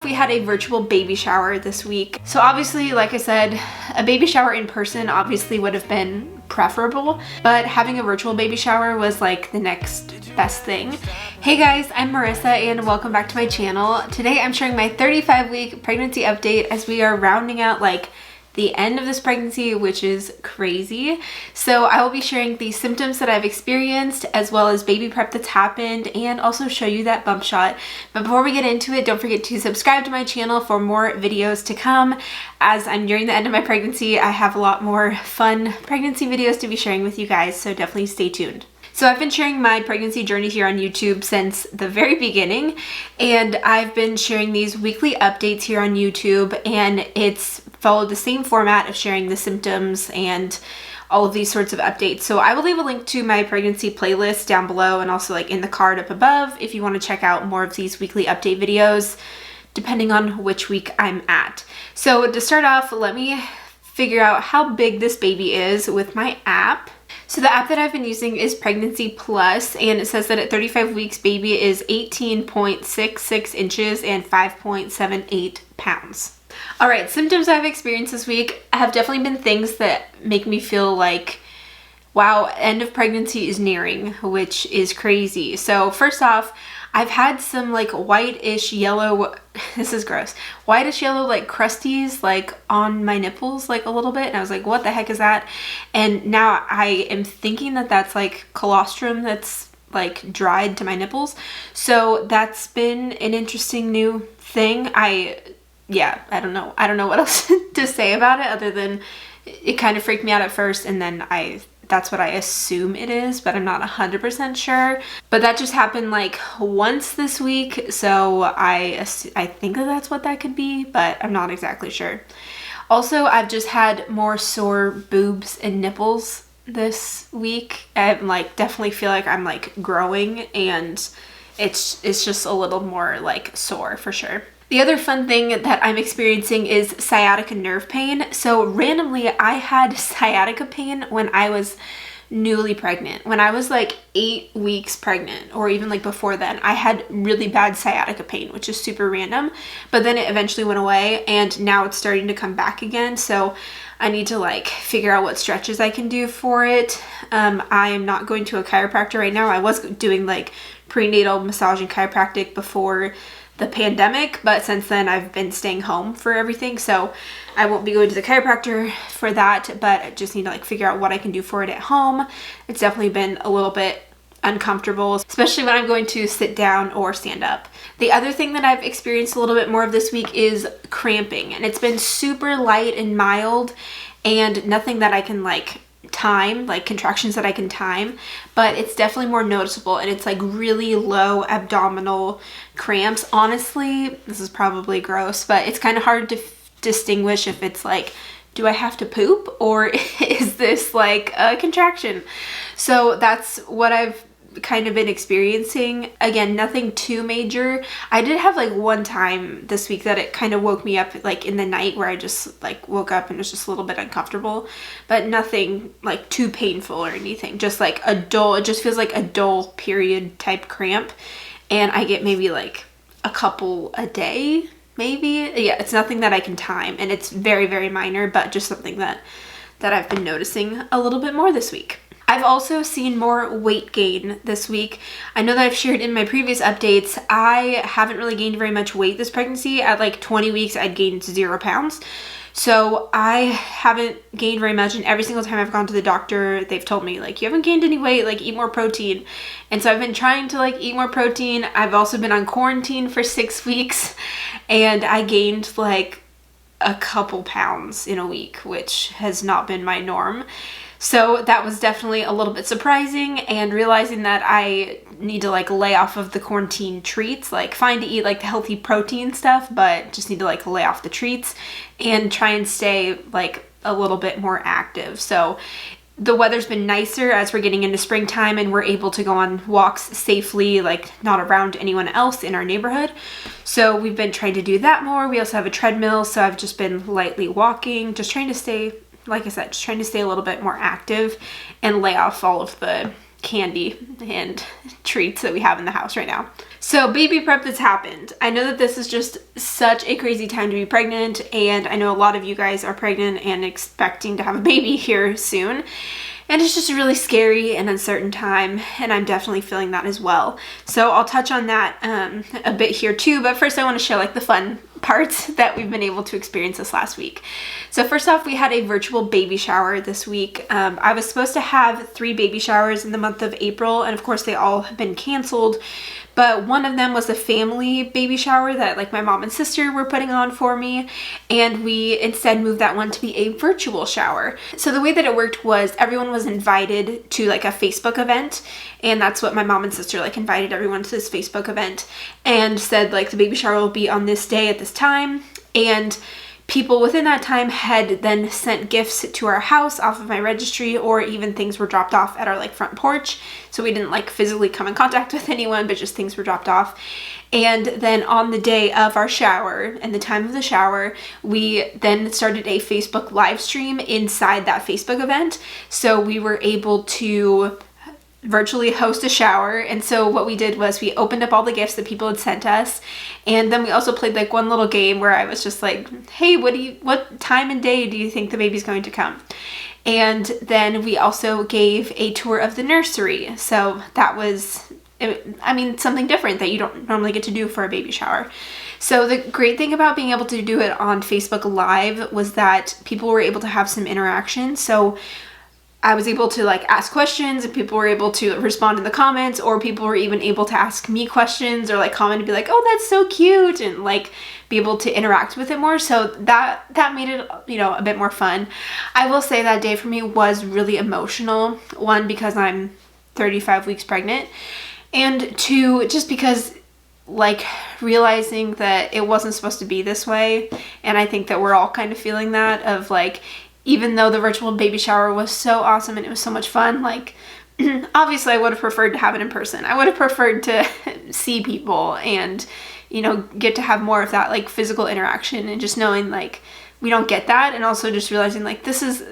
we had a virtual baby shower this week. So obviously, like I said, a baby shower in person obviously would have been preferable, but having a virtual baby shower was like the next best thing. Hey guys, I'm Marissa and welcome back to my channel. Today I'm sharing my 35-week pregnancy update as we are rounding out like the end of this pregnancy, which is crazy. So I will be sharing the symptoms that I've experienced as well as baby prep that's happened and also show you that bump shot. But before we get into it, don't forget to subscribe to my channel for more videos to come. As I'm nearing the end of my pregnancy, I have a lot more fun pregnancy videos to be sharing with you guys, so definitely stay tuned. So I've been sharing my pregnancy journey here on YouTube since the very beginning, and I've been sharing these weekly updates here on YouTube, and it's followed the same format of sharing the symptoms and all of these sorts of updates. So I will leave a link to my pregnancy playlist down below and also like in the card up above if you want to check out more of these weekly update videos depending on which week I'm at. So to start off, let me figure out how big this baby is with my app. So the app that I've been using is Pregnancy Plus, and it says that at 35 weeks, baby is 18.66 inches and 5.78 pounds. All right, symptoms I've experienced this week have definitely been things that make me feel like, wow, end of pregnancy is nearing, which is crazy. So first off, I've had some like whitish yellow, this is gross, whitish yellow like crusties like on my nipples like a little bit, and I was like, what the heck is that? And now I am thinking that that's like colostrum that's like dried to my nipples. So that's been an interesting new thing. I don't know what else to say about it other than it kind of freaked me out at first, and then that's what I assume it is, but I'm not 100% sure. But that just happened like once this week, so I think that that's what that could be, but I'm not exactly sure. Also, I've just had more sore boobs and nipples this week. I like definitely feel like I'm like growing, and it's just a little more like sore for sure. The other fun thing that I'm experiencing is sciatica nerve pain. So randomly, I had sciatica pain when I was newly pregnant. When I was like 8 weeks pregnant, or even like before then, I had really bad sciatica pain, which is super random. But then it eventually went away, and now it's starting to come back again. So I need to like figure out what stretches I can do for it. I am not going to a chiropractor right now. I was doing like prenatal massage and chiropractic before the pandemic, but since then I've been staying home for everything, so I won't be going to the chiropractor for that, but I just need to like figure out what I can do for it at home. It's definitely been a little bit uncomfortable, especially when I'm going to sit down or stand up. The other thing that I've experienced a little bit more of this week is cramping, and it's been super light and mild and nothing that I can like time, like contractions that I can time, but it's definitely more noticeable, and it's like really low abdominal cramps. Honestly, this is probably gross, but it's kind of hard to distinguish if it's like, do I have to poop or is this like a contraction? So that's what I've kind of been experiencing. Again, nothing too major. I did have like one time this week that it kind of woke me up like in the night where I just like woke up and was just a little bit uncomfortable, but nothing like too painful or anything. Just like a dull, it just feels like a dull period type cramp, and I get maybe like a couple a day, maybe. Yeah, it's nothing that I can time, and it's very, very minor, but just something that I've been noticing a little bit more this week. I've also seen more weight gain this week. I know that I've shared in my previous updates, I haven't really gained very much weight this pregnancy. At like 20 weeks, I'd gained 0 pounds. So I haven't gained very much, and every single time I've gone to the doctor, they've told me like, you haven't gained any weight, like eat more protein. And so I've been trying to like eat more protein. I've also been on quarantine for 6 weeks, and I gained like a couple pounds in a week, which has not been my norm. So that was definitely a little bit surprising, and realizing that I need to like lay off of the quarantine treats, like fine to eat like the healthy protein stuff, but just need to like lay off the treats and try and stay like a little bit more active. So the weather's been nicer as we're getting into springtime, and we're able to go on walks safely, like not around anyone else in our neighborhood. So we've been trying to do that more. We also have a treadmill, so I've just been lightly walking, just trying to stay, like I said, just trying to stay a little bit more active and lay off all of the candy and treats that we have in the house right now. So baby prep has happened. I know that this is just such a crazy time to be pregnant, and I know a lot of you guys are pregnant and expecting to have a baby here soon. And it's just a really scary and uncertain time, and I'm definitely feeling that as well. So I'll touch on that a bit here too, but first I want to share like the fun parts that we've been able to experience this last week. So first off, we had a virtual baby shower this week. I was supposed to have 3 baby showers in the month of April, and of course they all have been canceled. But one of them was a family baby shower that like my mom and sister were putting on for me, and we instead moved that one to be a virtual shower. So the way that it worked was everyone was invited to like a Facebook event, and that's what my mom and sister like invited everyone to this Facebook event and said like the baby shower will be on this day at this time, and people within that time had then sent gifts to our house off of my registry, or even things were dropped off at our like front porch. So we didn't like physically come in contact with anyone, but just things were dropped off. And then on the day of our shower and the time of the shower, we then started a Facebook live stream inside that Facebook event. So we were able to virtually host a shower. And so what we did was we opened up all the gifts that people had sent us, and then we also played like one little game where I was just like, hey, what time and day do you think the baby's going to come? And then we also gave a tour of the nursery. So that was, I mean, something different that you don't normally get to do for a baby shower. So the great thing about being able to do it on Facebook Live was that people were able to have some interaction. So I was able to like ask questions, and people were able to respond in the comments, or people were even able to ask me questions or like comment and be like, oh, that's so cute, and like be able to interact with it more. So that made it, you know, a bit more fun. I will say that day for me was really emotional. One, because I'm 35 weeks pregnant, and 2, just because like realizing that it wasn't supposed to be this way. And I think that we're all kind of feeling that of like, even though the virtual baby shower was so awesome and it was so much fun, like obviously I would have preferred to have it in person. I would have preferred to see people and, you know, get to have more of that like physical interaction, and just knowing like we don't get that, and also just realizing like this is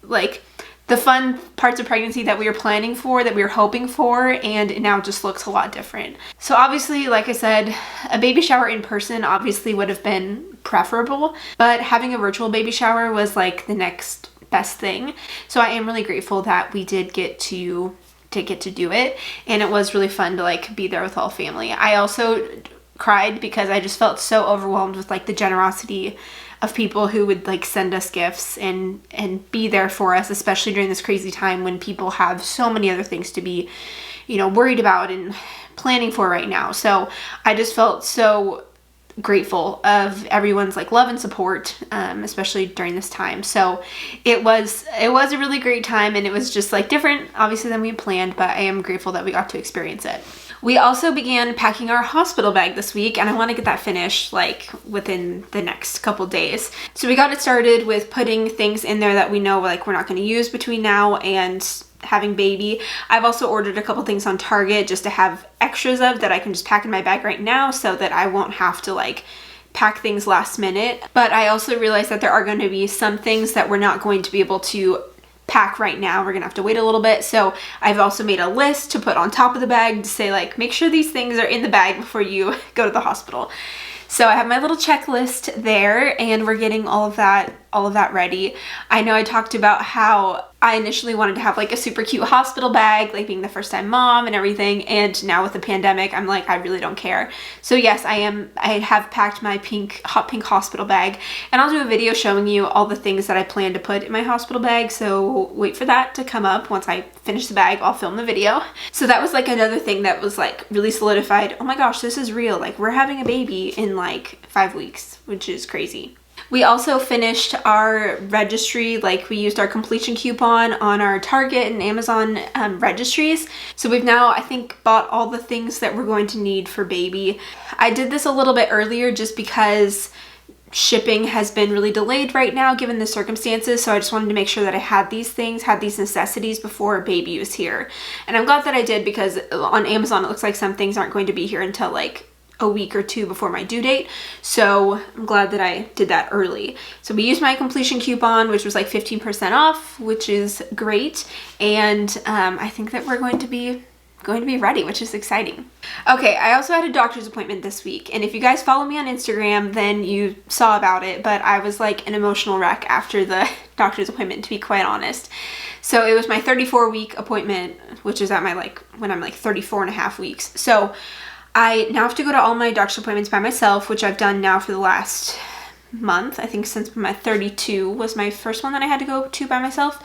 like the fun parts of pregnancy that we were planning for, that we were hoping for, and it now just looks a lot different. So obviously, like I said, a baby shower in person obviously would have been preferable, but having a virtual baby shower was like the next best thing. So I am really grateful that we did get to do it, and it was really fun to like be there with all family. I also cried because I just felt so overwhelmed with like the generosity of people who would like send us gifts and be there for us, especially during this crazy time when people have so many other things to be, you know, worried about and planning for right now. So I just felt so grateful of everyone's like love and support, especially during this time. So it was a really great time, and it was just like different obviously than we planned, but I am grateful that we got to experience it. We also began packing our hospital bag this week, and I want to get that finished like within the next couple days. So we got it started with putting things in there that we know like we're not going to use between now and having baby. I've also ordered a couple things on Target just to have extras of that I can just pack in my bag right now, so that I won't have to like pack things last minute. But I also realized that there are going to be some things that we're not going to be able to pack right now. We're gonna have to wait a little bit. So I've also made a list to put on top of the bag to say like, make sure these things are in the bag before you go to the hospital. So I have my little checklist there, and we're getting all of that ready. I know I talked about how I initially wanted to have like a super cute hospital bag, like being the first time mom and everything, and now with the pandemic, I'm like, I really don't care. So yes, I have packed my hot pink hospital bag, and I'll do a video showing you all the things that I plan to put in my hospital bag, so wait for that to come up. Once I finish the bag, I'll film the video. So that was like another thing that was like really solidified. Oh my gosh, this is real. Like we're having a baby in like 5 weeks, which is crazy. We also finished our registry, like we used our completion coupon on our Target and Amazon registries. So we've now, I think, bought all the things that we're going to need for baby. I did this a little bit earlier just because shipping has been really delayed right now given the circumstances, so I just wanted to make sure that I had these things, had these necessities before baby was here. And I'm glad that I did, because on Amazon it looks like some things aren't going to be here until like a week or 2 before my due date, so I'm glad that I did that early. So we used my completion coupon, which was like 15% off, which is great, and I think that we're going to be going to be ready, which is exciting. Okay, I also had a doctor's appointment this week, and if you guys follow me on Instagram, then you saw about it, but I was like an emotional wreck after the doctor's appointment, to be quite honest. So it was my 34-week appointment, which is at my when I'm 34 and a half weeks. So I now have to go to all my doctor's appointments by myself, which I've done now for the last month. I think since my 32 was my first one that I had to go to by myself.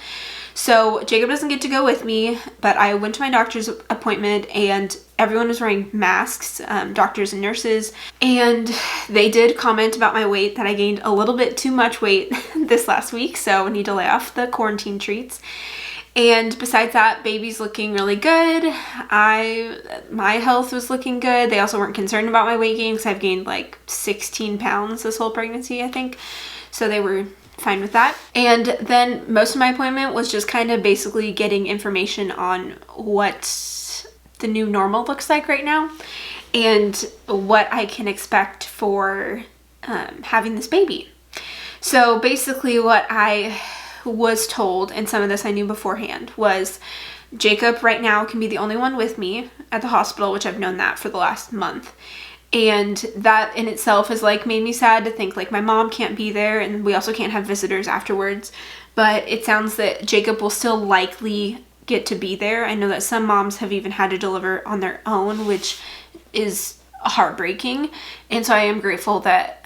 So Jacob doesn't get to go with me, but I went to my doctor's appointment and everyone was wearing masks, doctors and nurses, and they did comment about my weight, that I gained a little bit too much weight this last week, so I need to lay off the quarantine treats. And besides that, baby's looking really good. My health was looking good. They also weren't concerned about my weight gain because I've gained like 16 pounds this whole pregnancy, I think. So they were fine with that. And then most of my appointment was just kind of basically getting information on what the new normal looks like right now and what I can expect for having this baby. So basically what I was told, and some of this I knew beforehand, was Jacob right now can be the only one with me at the hospital, which I've known that for the last month. And that in itself has like made me sad to think like my mom can't be there and we also can't have visitors afterwards. But it sounds that Jacob will still likely get to be there. I know that some moms have even had to deliver on their own, which is heartbreaking. And so I am grateful that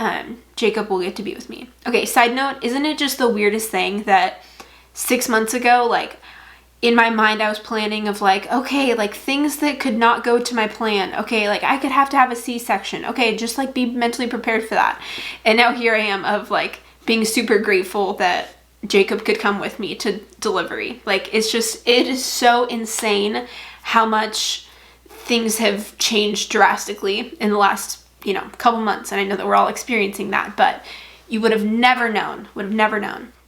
Jacob will get to be with me. Okay, side note, isn't it just the weirdest thing that 6 months ago, like in my mind I was planning of like, okay, like things that could not go to my plan. Okay, like I could have to have a C-section. Okay, just like be mentally prepared for that. And now here I am of like being super grateful that Jacob could come with me to delivery. Like it is so insane how much things have changed drastically in the last, couple months. And I know that we're all experiencing that, but you would have never known.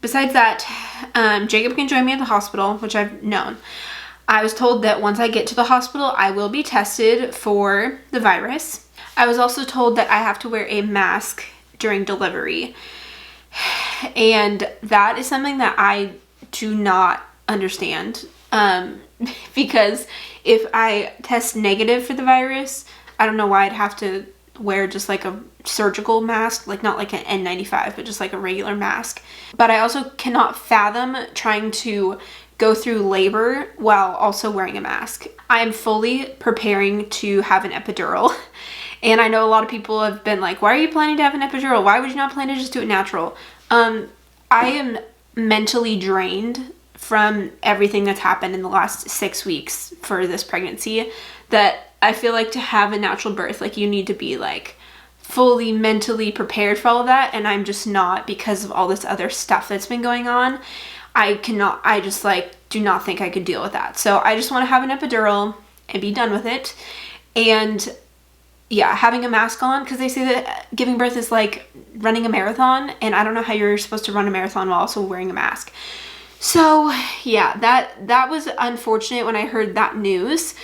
Besides that, Jacob can join me at the hospital, which I've known. I was told that once I get to the hospital, I will be tested for the virus. I was also told that I have to wear a mask during delivery. And that is something that I do not understand. Because if I test negative for the virus, I don't know why I'd have to wear just like a surgical mask, like not like an N95, but just like a regular mask. But I also cannot fathom trying to go through labor while also wearing a mask. I am fully preparing to have an epidural. And I know a lot of people have been like, why are you planning to have an epidural? Why would you not plan to just do it natural? I am mentally drained from everything that's happened in the last 6 weeks for this pregnancy, that I feel like to have a natural birth, like you need to be like fully mentally prepared for all of that. And I'm just not, because of all this other stuff that's been going on. I just like do not think I could deal with that. So I just want to have an epidural and be done with it. And yeah, having a mask on, because they say that giving birth is like running a marathon, and I don't know how you're supposed to run a marathon while also wearing a mask. So yeah, that was unfortunate when I heard that news,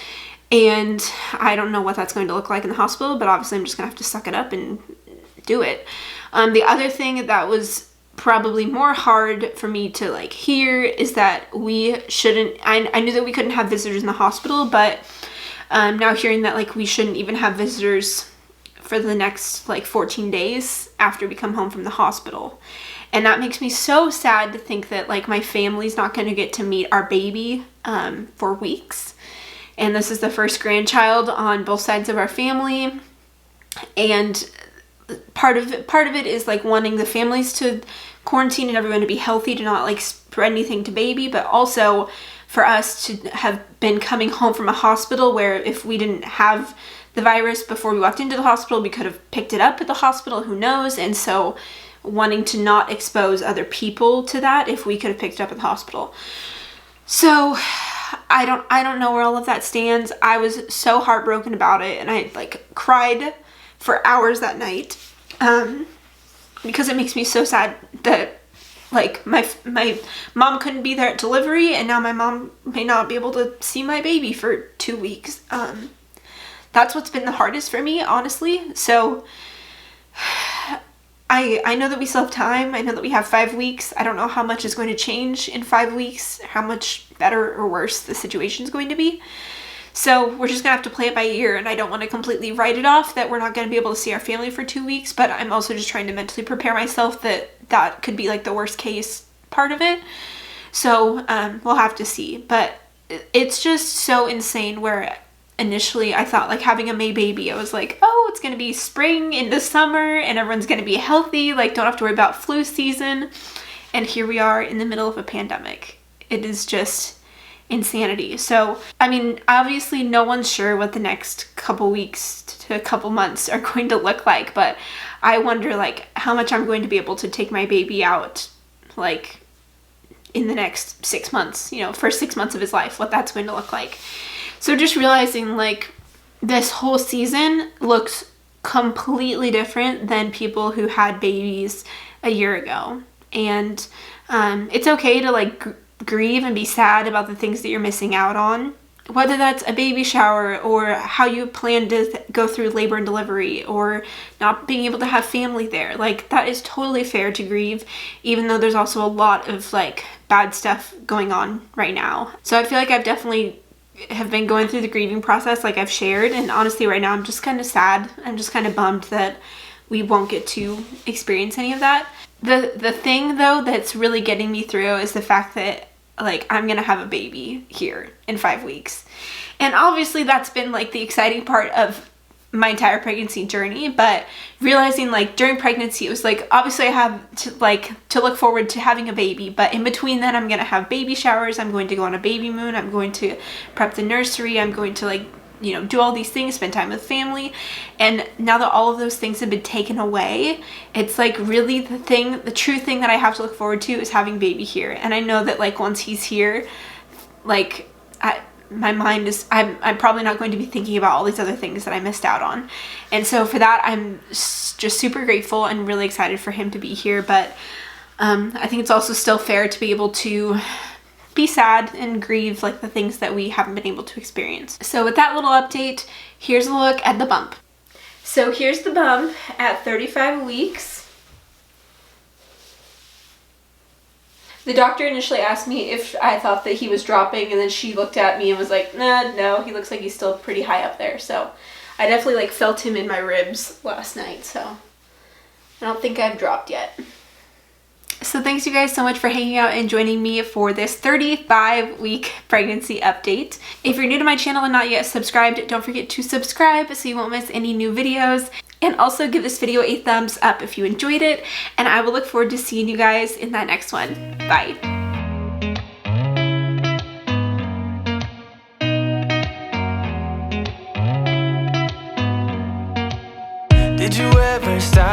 and I don't know what that's going to look like in the hospital, but obviously I'm just gonna have to suck it up and do it. The other thing that was probably more hard for me to like hear is that we shouldn't, I knew that we couldn't have visitors in the hospital, but now hearing that like we shouldn't even have visitors for the next like 14 days after we come home from the hospital. And that makes me so sad to think that like my family's not going to get to meet our baby for weeks. And this is the first grandchild on both sides of our family. And part of it is like wanting the families to quarantine and everyone to be healthy, to not like spread anything to baby, but also for us to have been coming home from a hospital where if we didn't have the virus before we walked into the hospital, we could have picked it up at the hospital, who knows? And so wanting to not expose other people to that if we could have picked it up at the hospital. So I don't know where all of that stands. I was so heartbroken about it, and I like cried for hours that night because it makes me so sad that like my mom couldn't be there at delivery, and now my mom may not be able to see my baby for 2 weeks. That's what's been the hardest for me, honestly. So I know that we still have time. I know that we have 5 weeks. I don't know how much is going to change in 5 weeks, how much better or worse the situation is going to be. So we're just gonna have to play it by ear, and I don't want to completely write it off that we're not gonna be able to see our family for 2 weeks, but I'm also just trying to mentally prepare myself that that could be like the worst case part of it. So we'll have to see. But it's just so insane where initially I thought like having a May baby, I was like, oh, it's gonna be spring into summer and everyone's gonna be healthy, like don't have to worry about flu season. And here we are in the middle of a pandemic. It is just insanity. So, I mean, obviously no one's sure what the next couple weeks to a couple months are going to look like, but I wonder like how much I'm going to be able to take my baby out like in the next 6 months, you know, first 6 months of his life, what that's going to look like. So just realizing like this whole season looks completely different than people who had babies a year ago. And it's okay to like grieve and be sad about the things that you're missing out on, whether that's a baby shower or how you plan to go through labor and delivery or not being able to have family there. Like that is totally fair to grieve, even though there's also a lot of like bad stuff going on right now. So I feel like I've definitely have been going through the grieving process like I've shared, and honestly right now I'm just kind of sad. I'm just kind of bummed that we won't get to experience any of that. The thing though that's really getting me through is the fact that like I'm gonna have a baby here in 5 weeks. And obviously that's been like the exciting part of my entire pregnancy journey, but realizing like during pregnancy it was like obviously I have to look forward to having a baby, but in between then I'm gonna have baby showers, I'm going to go on a baby moon, I'm going to prep the nursery, I'm going to like, you know, do all these things, spend time with family. And now that all of those things have been taken away, it's like really the true thing that I have to look forward to is having baby here. And I know that like once he's here, like my mind is, I'm probably not going to be thinking about all these other things that I missed out on. And so for that, I'm just super grateful and really excited for him to be here. But I think it's also still fair to be able to be sad and grieve like the things that we haven't been able to experience. So with that little update, here's a look at the bump. So here's the bump at 35 weeks. The doctor initially asked me if I thought that he was dropping, and then she looked at me and was like, nah, no, he looks like he's still pretty high up there. So I definitely like felt him in my ribs last night, so I don't think I've dropped yet. So thanks you guys so much for hanging out and joining me for this 35-week pregnancy update. If you're new to my channel and not yet subscribed, don't forget to subscribe so you won't miss any new videos. And also give this video a thumbs up if you enjoyed it. And I will look forward to seeing you guys in that next one. Bye. Did you ever stop